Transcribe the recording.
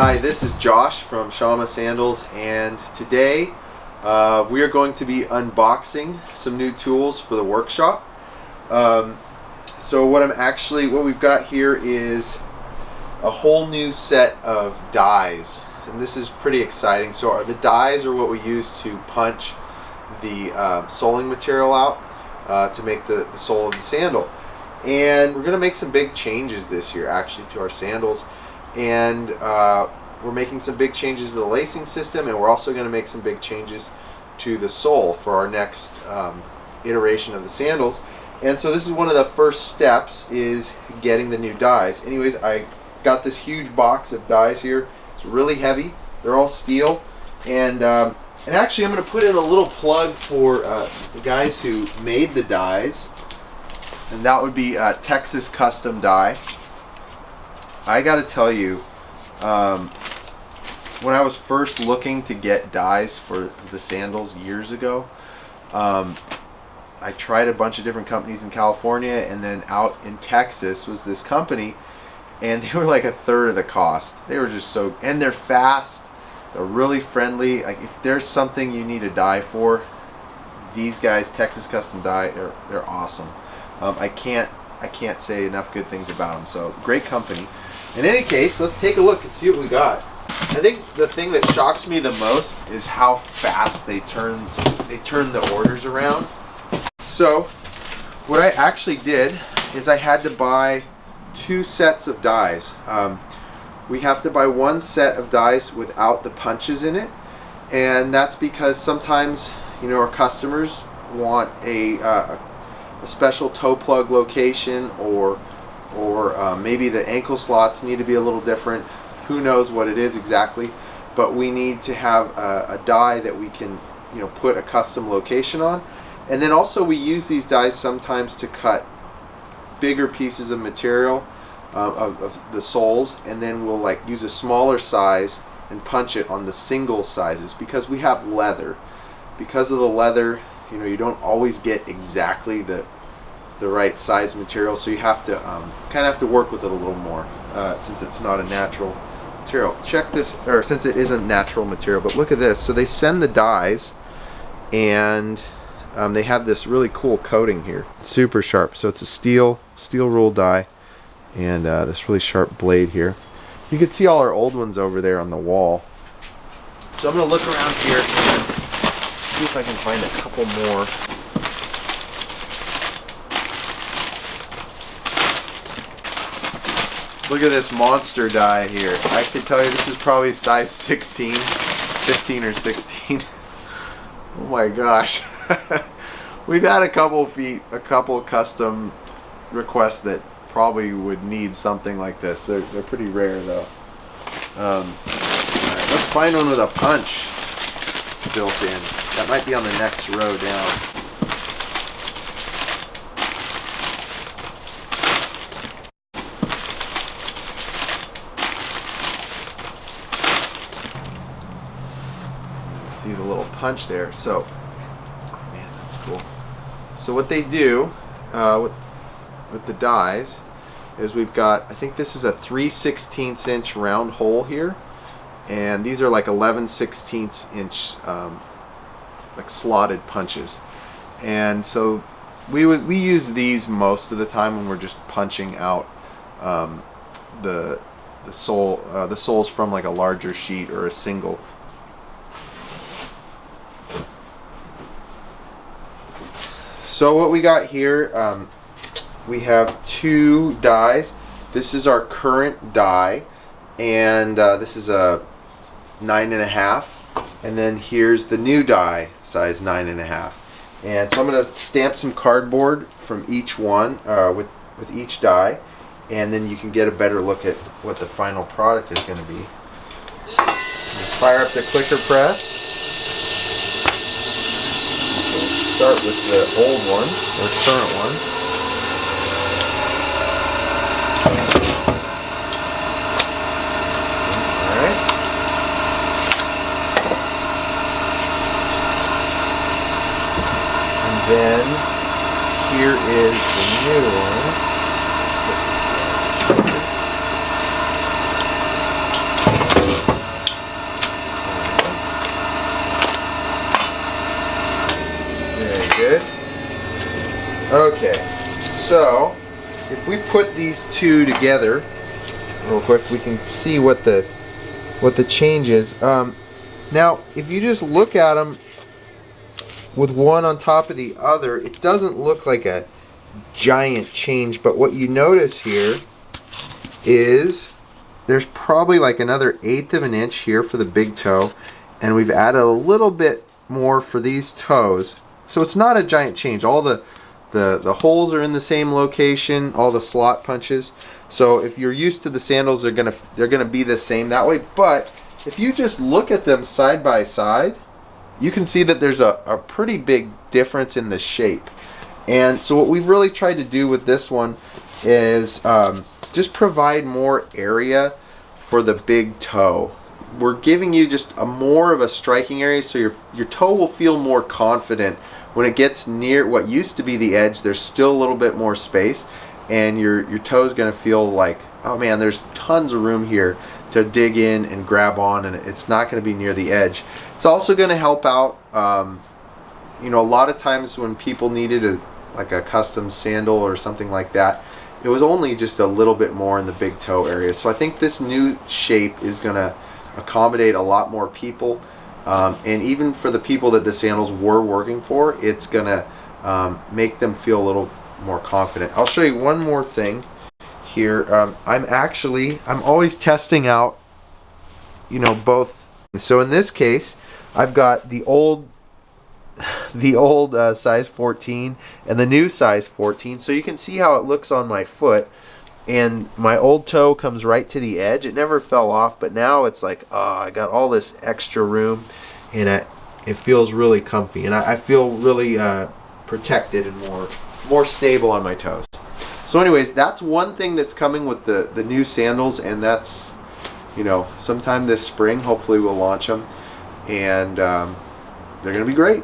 Hi, this is Josh from Shamma Sandals, and today we are going to be unboxing some new tools for the workshop. So what we've got here is a whole new set of dies, and this is pretty exciting. So the dies are what we use to punch the soling material out to make the sole of the sandal. And we're going to make some big changes this year actually to our sandals, and we're making some big changes to the lacing system, and we're also going to make some big changes to the sole for our next iteration of the sandals. And so this is one of the first steps, is getting the new dies. Anyways, I got this huge box of dies here. It's really heavy. They're all steel, and actually I'm going to put in a little plug for the guys who made the dies, and that would be Texas Custom Die. I got to tell you, when I was first looking to get dies for the sandals years ago, I tried a bunch of different companies in California, and then out in Texas was this company, and they were like a third of the cost. They were just so, and they're fast, they're really friendly. Like, if there's something you need a die for, these guys, Texas Custom Die, they're awesome. I can't say enough good things about them. So great company. In any case, let's take a look and see what we got. I think the thing that shocks me the most is how fast they turn the orders around. So what I actually did is I had to buy 2 sets of dies. We have to buy 1 set of dies without the punches in it, and that's because sometimes, you know, our customers want a special toe plug location, or maybe the ankle slots need to be a little different. Who knows what it is exactly, but we need to have a die that we can, you know, put a custom location on. And then also we use these dies sometimes to cut bigger pieces of material of the soles, and then we'll like use a smaller size and punch it on the single sizes, because we have leather. Because of the leather, you know, you don't always get exactly the right size material, so you have to kind of have to work with it a little more, since it's not a natural material. Check this, or since it isn't natural material. But look at this. So they send the dies, and they have this really cool coating here. It's super sharp. So it's a steel rule die, and this really sharp blade here. You can see all our old ones over there on the wall. So I'm going to look around here and see if I can find a couple more. Look at this monster die here. I can tell you this is probably size 16, 15 or 16. Oh my gosh. We've had a couple custom requests that probably would need something like this. They're pretty rare though. All right, let's find one with a punch built in. That might be on the next row down. See the little punch there. So, oh man, that's cool. So what they do with the dies is we've got, I think this is a 3/16 inch round hole here, and these are like 11/16 inch like slotted punches. And so we use these most of the time when we're just punching out the soles from like a larger sheet or a single. So what we got here, we have 2 dies. This is our current die, and this is a 9.5, and then here's the new die, size 9.5. And so I'm going to stamp some cardboard from each one with each die, and then you can get a better look at what the final product is going to be. Fire up the clicker press. Start with the old one, or current one. Alright. And then here is the new one. if we put these two together real quick, we can see what the change is. Now, if you just look at them with one on top of the other, it doesn't look like a giant change, but what you notice here is there's probably like another 1/8 of an inch here for the big toe, and we've added a little bit more for these toes. So it's not a giant change. All the holes are in the same location, all the slot punches. So if you're used to the sandals, they're gonna be the same that way. But if you just look at them side by side, you can see that there's a pretty big difference in the shape. And so what we've really tried to do with this one is just provide more area for the big toe. We're giving you just more of a striking area, so your toe will feel more confident when it gets near what used to be the edge. There's still a little bit more space, and your toe is going to feel like, oh man, there's tons of room here to dig in and grab on, and it's not going to be near the edge. It's also going to help out. You know, a lot of times when people needed like a custom sandal or something like that, it was only just a little bit more in the big toe area. So I think this new shape is going to accommodate a lot more people, and even for the people that the sandals were working for, it's going to make them feel a little more confident. I'll show you one more thing here. I'm always testing out, you know, both. So in this case, I've got the old size 14 and the new size 14, so you can see how it looks on my foot, and my old toe comes right to the edge. It never fell off, but now it's like, oh, I got all this extra room, and it feels really comfy, and I feel really protected and more stable on my toes. So anyways, that's one thing that's coming with the new sandals, and that's, you know, sometime this spring hopefully we'll launch them, and they're gonna be great.